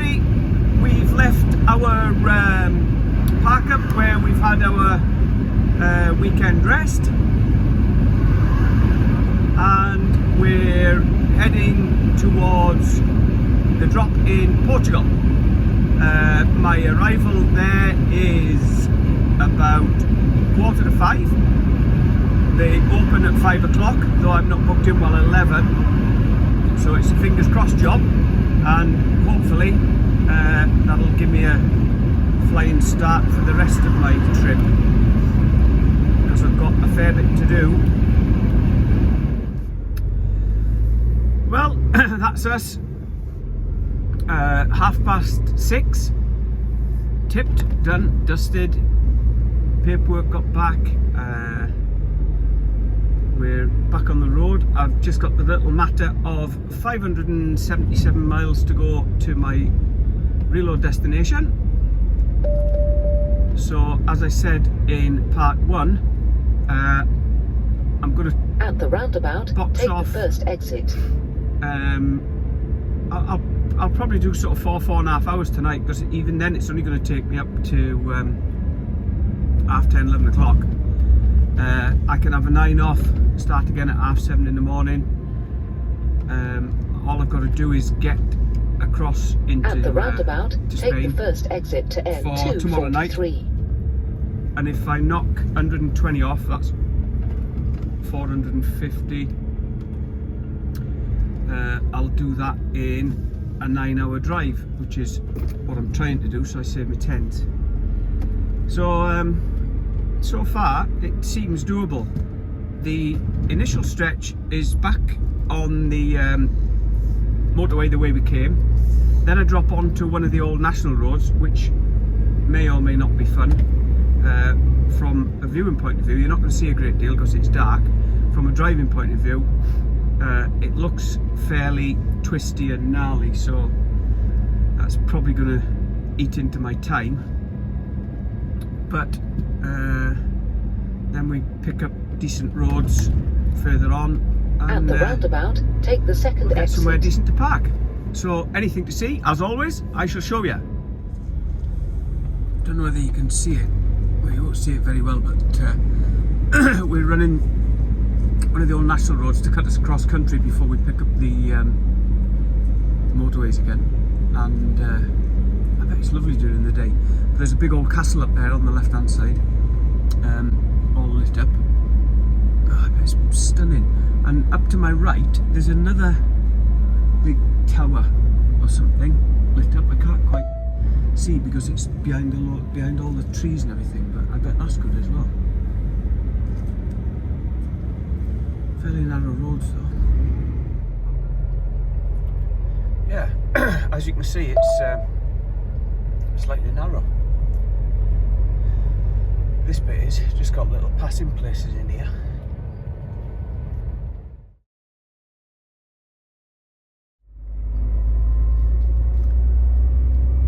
everybody. We've left our park up where we've had our weekend rest, and we're heading towards the drop in Portugal. My arrival there is about 4:45. They open at 5 o'clock, though I'm not booked in till 11, so it's a fingers crossed job, and hopefully that'll give me a flying start for the rest of my trip, because I've got a fair bit to do. Well, that's us. 6:30, tipped, done, dusted, paperwork got back. We're back on the road. I've just got the little matter of 577 miles to go to my reload destination. So, as I said in part 1, I'm going to at the roundabout, take the first exit. I'll probably do sort of 4.5 hours tonight, because even then it's only going to take me up to half 10, 11 o'clock. I can have a 9 off, start again at 7:30 in the morning. All I've got to do is get across into at the roundabout, to take Spain the first exit to for tomorrow night. N243. And if I knock 120 off, that's 450. I'll do that in a 9-hour drive, which is what I'm trying to do, so I save my tens. So so far it seems doable. The initial stretch is back on the motorway the way we came, then I drop onto one of the old national roads, which may or may not be fun. From a viewing point of view, you're not going to see a great deal because it's dark. From a driving point of view, it looks fairly twisty and gnarly, so that's probably going to eat into my time. But then we pick up decent roads further on, and at the roundabout, take the second get exit. somewhere decent to park. So anything to see, as always, I shall show you. Don't know whether you can see it. Well, you won't see it very well, but we're running one of the old national roads to cut us across country before we pick up the motorways again. And I bet it's lovely during the day. But there's a big old castle up there on the left hand side, all lit up. Oh, I bet it's stunning. And up to my right there's another big tower or something lit up. I can't quite see because it's behind all the trees and everything, but I bet that's good as well. Fairly narrow roads though. Yeah, as you can see, it's slightly narrow. This bit is just got little passing places in here.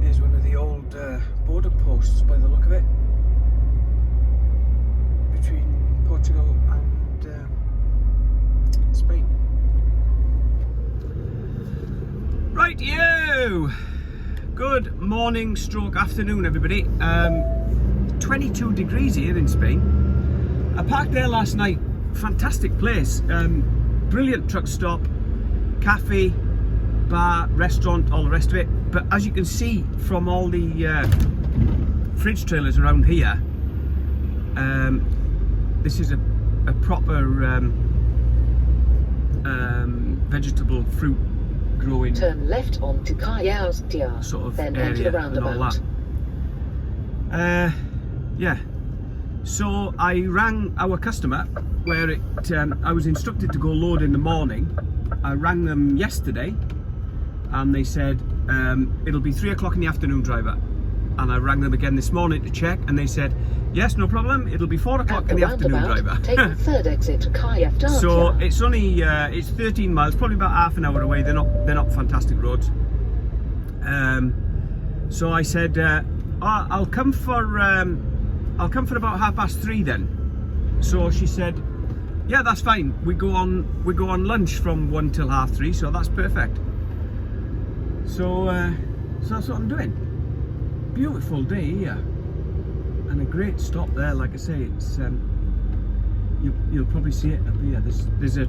Here's one of the old border posts by the look of it, between Portugal and Spain. Right, you. Good morning stroke afternoon, everybody. 22 degrees here in Spain. I parked there last night. Fantastic place. Brilliant truck stop, cafe, bar, restaurant, all the rest of it. But as you can see from all the fridge trailers around here, this is a proper vegetable fruit growing. Turn left onto Callao, sort of then area enter the and all roundabout. that. Yeah. So I rang our customer where it. I was instructed to go load in the morning. I rang them yesterday, and they said it'll be 3 o'clock in the afternoon, driver. And I rang them again this morning to check, and they said yes, no problem. It'll be 4 o'clock in the afternoon, driver. Take the third exit to Callao. So it's only it's 13 miles, probably about half an hour away. They're not fantastic roads. So I said I'll come for about 3:30 then. So she said, yeah, that's fine. We go on lunch from 1 till 3:30, so that's perfect. So So that's what I'm doing. Beautiful day here, and a great stop there. Like I say, it's you'll probably see it up here. There's a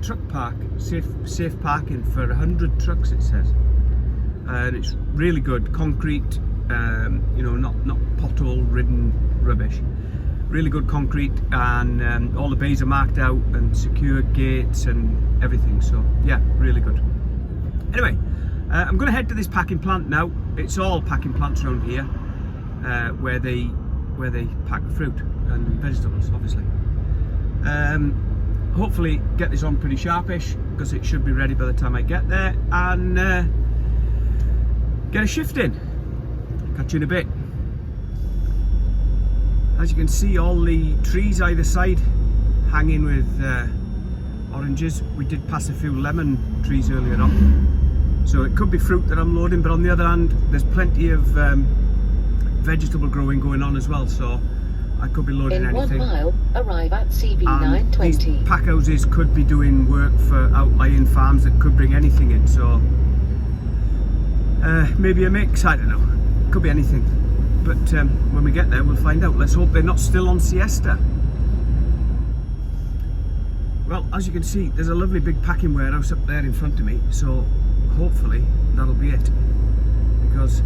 truck park, safe parking for 100 trucks, it says, and it's really good concrete. You know, not pothole ridden rubbish. Really good concrete, and all the bays are marked out and secure gates and everything. So yeah, really good. Anyway, I'm going to head to this packing plant now. It's all packing plants around here, where they pack the fruit and vegetables, obviously. Hopefully get this on pretty sharpish, because it should be ready by the time I get there, and get a shift in. Catch you in a bit. As you can see, all the trees either side hanging with oranges. We did pass a few lemon trees earlier on, so it could be fruit that I'm loading, but on the other hand, there's plenty of vegetable growing going on as well, so I could be loading anything. In 1 mile, arrive at CB And 920. these pack houses could be doing work for outlying farms that could bring anything in, so maybe a mix, I don't know, could be anything, but when we get there we'll find out. Let's hope they're not still on siesta. Well, as you can see, there's a lovely big packing warehouse up there in front of me, so hopefully that'll be it, because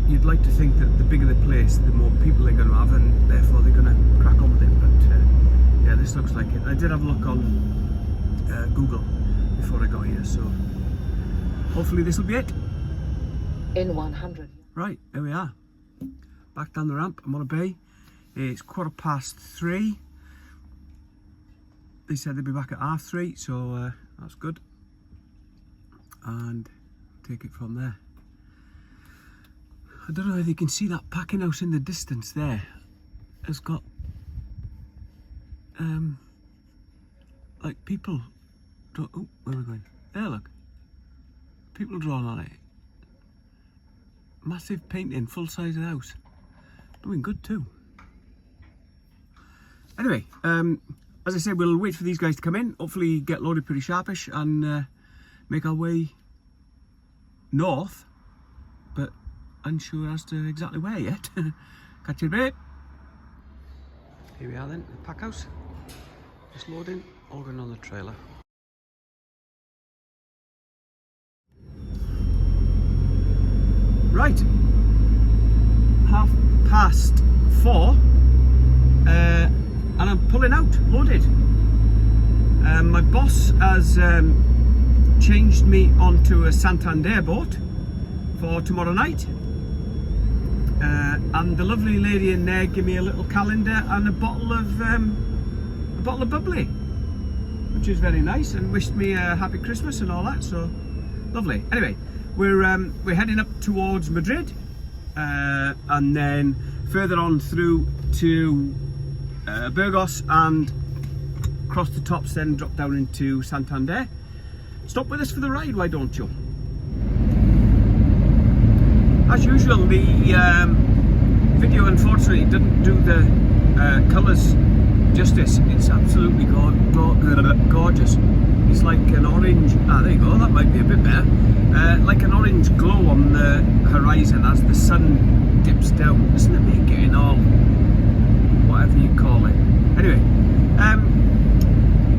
you'd like to think that the bigger the place, the more people they're going to have, and therefore they're going to crack on with it. But yeah, this looks like it. I did have a look on Google before I got here, so hopefully this will be it. In 100. Right, here we are. Back down the ramp. I'm on a bay. It's 3:15. They said they'd be back at 3:30, so that's good. And take it from there. I don't know if you can see that packing house in the distance there. It's got like people oh, where are we going? There, look. People drawn on it. Massive painting, full size of the house. Doing good too. Anyway, as I said, we'll wait for these guys to come in, hopefully get loaded pretty sharpish, and make our way north, but unsure as to exactly where yet. Catch you in a bit. Here we are then, the pack house. Just loading, all going on the trailer. Right, 4:30, and I'm pulling out, loaded. My boss has changed me onto a Santander boat for tomorrow night, and the lovely lady in there gave me a little calendar and a bottle of bubbly, which is very nice, and wished me a happy Christmas and all that. So lovely. Anyway, we're heading up towards Madrid, and then further on through to Burgos, and cross the tops, then drop down into Santander. Stop with us for the ride, why don't you? As usual, the video unfortunately didn't do the colours justice. It's absolutely gorgeous. It's like an orange, there you go, that might be a bit better. Like an orange glow on the horizon as the sun dips down, isn't it? Make it all, whatever you call it. Anyway,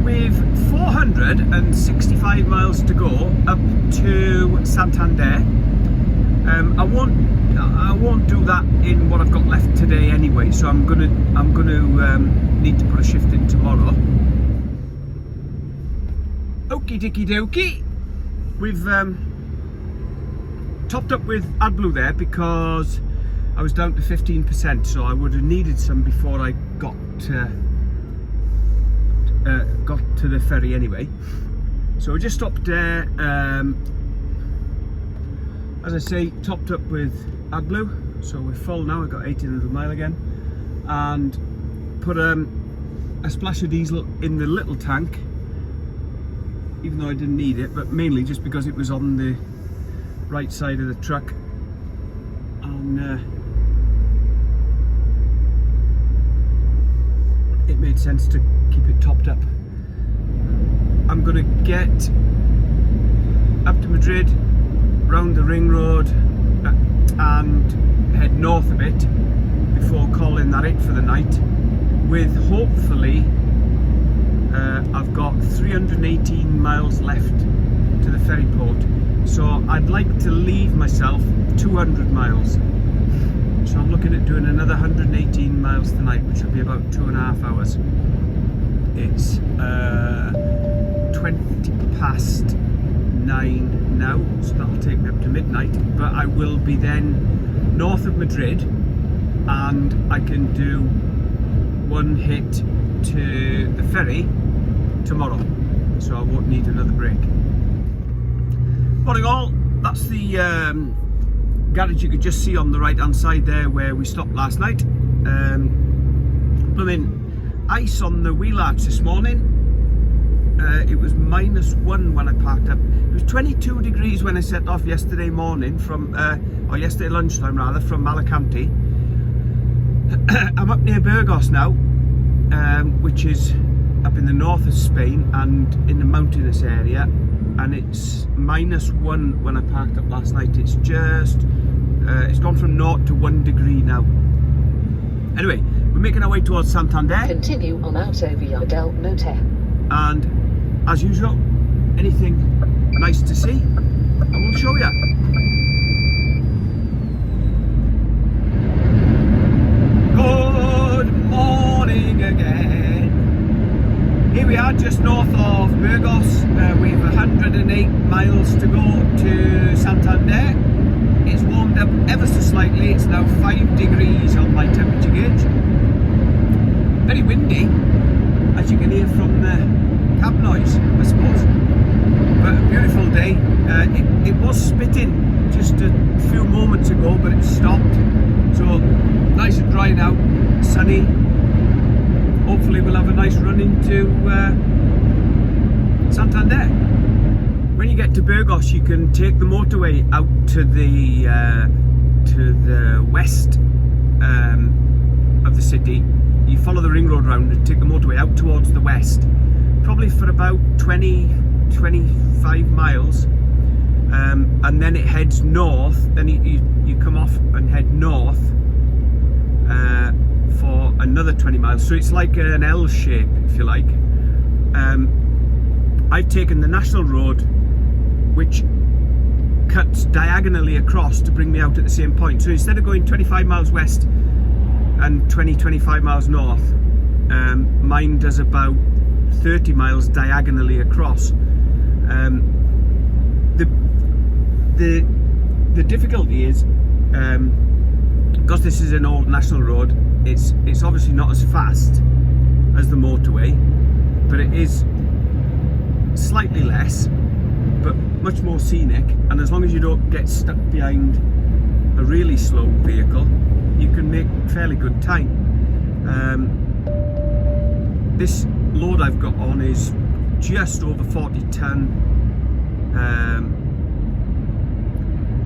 with 465 miles to go up to Santander. I won't do that in what I've got left today anyway, so I'm gonna need to put a shift in tomorrow. Okie dokie dokie. We've topped up with AdBlue there because I was down to 15%, so I would have needed some before I got to the ferry anyway. So we just stopped there. As I say, topped up with AdBlue, so we're full now. I've got 1800 mile again, and put a splash of diesel in the little tank, even though I didn't need it, but mainly just because it was on the right side of the truck, and it made sense to keep it topped up. I'm gonna get up to Madrid, round the ring road, and head north a bit before calling that it for the night, with hopefully I've got 318 miles left to the ferry port, so I'd like to leave myself 200 miles. So I'm looking at doing another 118 miles tonight, which will be about 2.5 hours. It's 20 past 9 now, so that'll take me up to midnight, but I will be then north of Madrid, and I can do one hit to the ferry tomorrow, so I won't need another break. Morning all, that's the garage you could just see on the right hand side there where we stopped last night. Blooming ice on the wheel arch this morning. It was -1 when I parked up. It was 22 degrees when I set off yesterday morning from, or yesterday lunchtime rather, from Alicante. I'm up near Burgos now, which is up in the north of Spain and in the mountainous area, and it's -1 when I parked up last night. It's just, it's gone from 0 to 1 degree now. Anyway, we're making our way towards Santander. Continue on Autovia del Norte. And as usual, anything nice to see, I will show you. Good morning again. Here we are just north of Burgos. We have 108 miles to go to Santander. It's warmed up ever so slightly. It's now 5 degrees on my temperature gauge. Very windy, as you can hear from the cab noise, I suppose. But a beautiful day. It was spitting just a few moments ago, but it stopped. So nice and dry now, sunny. Hopefully we'll have a nice run into Santander. When you get to Burgos, you can take the motorway out to the west of the city. You follow the ring road round and take the motorway out towards the west, probably for about 20-25 miles, and then it heads north. Then you come off and head north for another 20 miles, so it's like an L shape, if you like. I've taken the national road, which cuts diagonally across to bring me out at the same point. So instead of going 25 miles west and 20-25 miles north, mine does about 30 miles diagonally across. The difficulty is, because this is an old national road, it's obviously not as fast as the motorway, but it is slightly less, but much more scenic. And as long as you don't get stuck behind a really slow vehicle, you can make fairly good time. This load I've got on is just over 40 ton.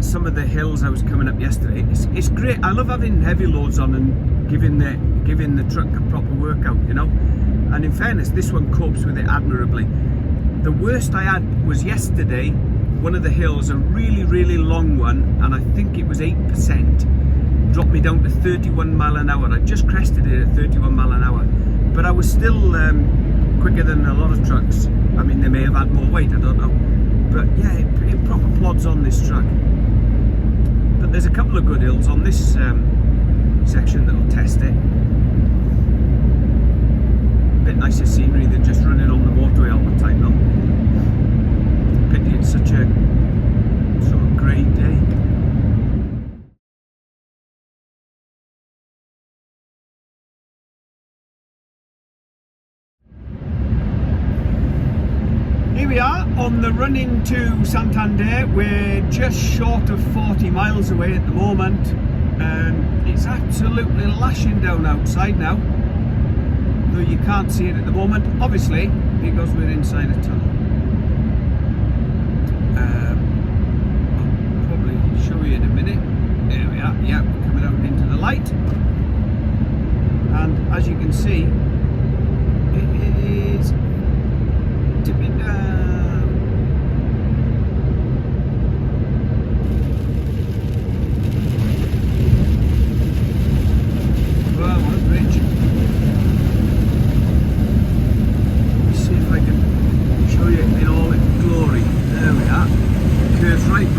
Some of the hills I was coming up yesterday, it's great. I love having heavy loads on and giving the truck a proper workout, you know. And in fairness, this one copes with it admirably. The worst I had was yesterday. One of the hills, a really long one, and I think it was 8%, dropped me down to 31 mile an hour. I just crested it at 31 mile an hour, but I was still quicker than a lot of trucks. I mean, they may have had more weight, I don't know, but yeah, it proper plods on this truck. But there's a couple of good hills on this section that'll test it. Bit nicer scenery than just running on the motorway all the time though. Pity it's such a sort of grey day. Here we are on the run into Santander. We're just short of 40 miles away at the moment. It's absolutely lashing down outside now, though you can't see it at the moment, obviously, because we're inside a tunnel. I'll probably show you in a minute. There we are. Yeah, we're coming out into the light, and as you can see, it is tipping down.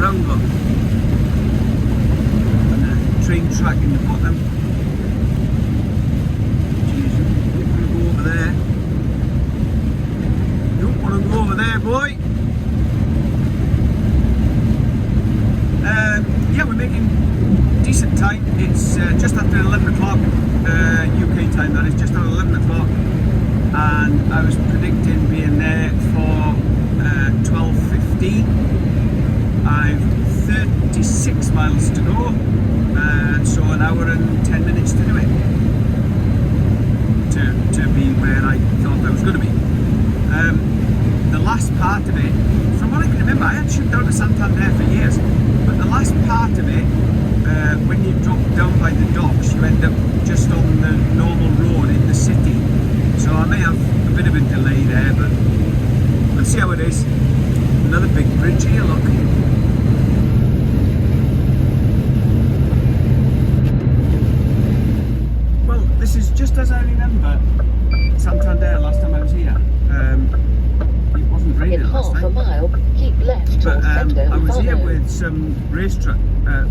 roundabout. And a train track in the bottom. Jeez, you don't want to go over there. You don't want to go over there, boy. Yeah, we're making decent time. It's just after 11 o'clock UK time, that is, just after 11 o'clock. And I was predicting being there for 12:15. I've 36 miles to go, so an hour and 10 minutes to do it, to be where I thought I was going to be. The last part of it, from what I can remember, I had shipped down to Santander for years, but the last part of it, when you drop down by the docks, you end up just on the normal road in the city. So I may have a bit of a delay there, but let's see how it is. Another big bridge here, look. Well, this is just as I remember Santander last time I was here. It wasn't raining last In half time. a mile, keep left But towards I was here Pt2. with some race truck,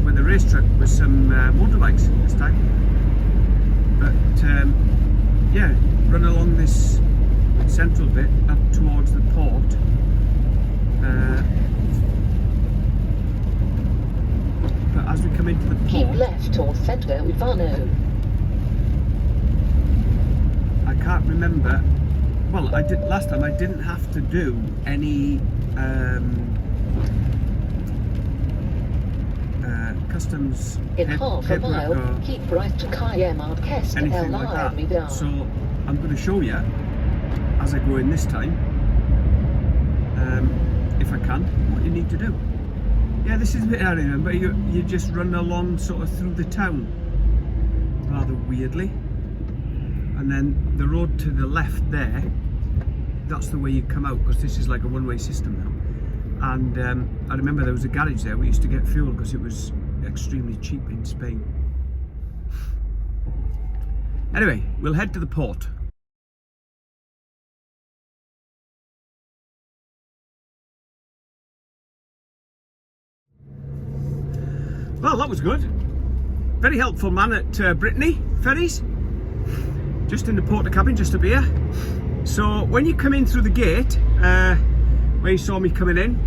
with a race truck with some motorbikes this time. But yeah, run along this central bit up towards the port. But as we come into the Keep port, left towards Pt2. I can't remember. Well, I did last time. I didn't have to do any customs In half a paperwork mile, or keep right to Kajemard anything like that. So I'm going to show you as I go in this time, if I can, what you need to do. Yeah, this is a bit I remember. You just run along sort of through the town, rather weirdly, and then the road to the left there, that's the way you come out, because this is like a one-way system now. And I remember there was a garage there. We used to get fuel because it was extremely cheap in Spain. Anyway, we'll head to the port. Well, that was good. Very helpful man at Brittany Ferries. Just in the porter cabin, just up here. So when you come in through the gate, where you saw me coming in,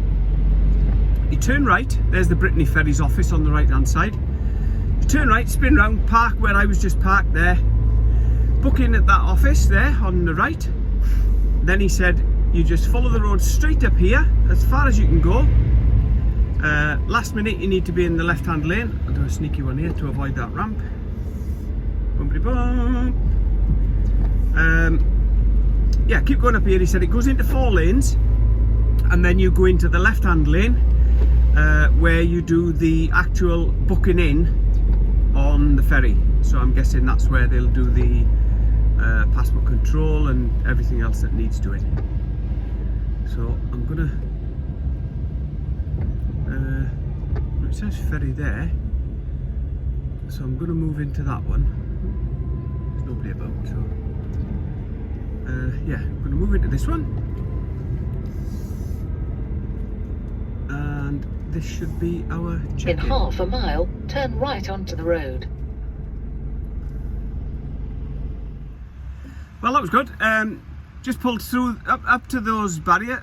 you turn right. There's the Brittany Ferries office on the right hand side. You turn right, spin round, park where I was just parked there. Book in at that office there on the right. Then he said, you just follow the road straight up here, as far as you can go. Last minute you need to be in the left hand lane. I'll do a sneaky one here to avoid that ramp. Bumpity bump. Yeah, keep going up here. He said it goes into 4 lanes, and then you go into the left hand lane where you do the actual booking in on the ferry. So I'm guessing that's where they'll do the passport control and everything else that needs doing. So I'm gonna it says ferry there, so I'm gonna move into that one. There's nobody about, so yeah, I'm gonna move into this one, and this should be our check-in. In half a mile, turn right onto the road. Well, that was good. Just pulled through up to those barrier,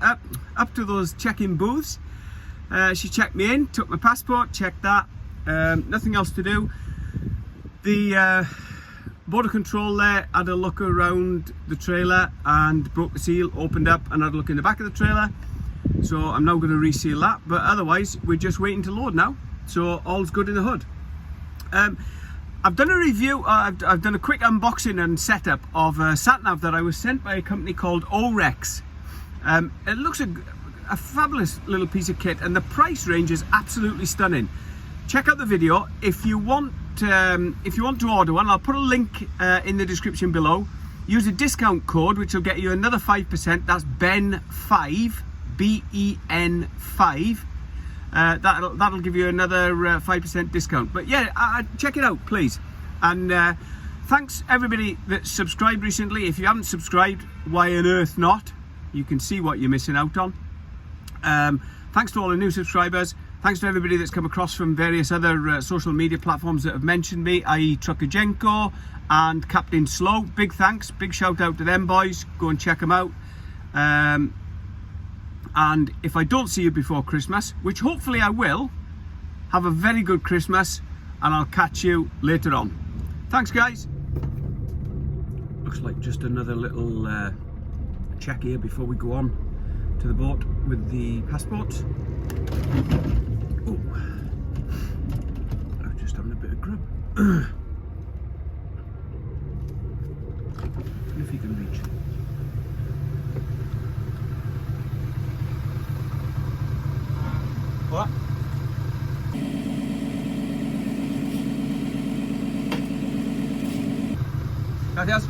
up to those check-in booths. She checked me in, took my passport, checked that. Nothing else to do. The border control there had a look around the trailer and broke the seal, opened up, and had a look in the back of the trailer. So I'm now going to reseal that. But otherwise, we're just waiting to load now. So all's good in the hood. I've done a review, I've done a quick unboxing and setup of a sat-nav that I was sent by a company called Orex. It looks a fabulous little piece of kit, and the price range is absolutely stunning. Check out the video if you want to order one. I'll put a link in the description below. Use a discount code which will get you another 5%. That's BEN5, BEN5. That'll give you another 5% discount. But yeah, check it out, please. And thanks everybody that subscribed recently. If you haven't subscribed, why on earth not? You can see what you're missing out on. Thanks to all the new subscribers, Thanks to everybody that's come across from various other social media platforms that have mentioned me, i.e. Truckajenko and Captain Slow. Big thanks, big shout out to them boys. Go and check them out. And if I don't see you before Christmas, which hopefully I will, have a very good Christmas, and I'll catch you later on. Thanks guys. Looks like just another little check here before we go on to the boat with the passports. Oh, I'm just having a bit of grub. If you can reach. What? Gracias.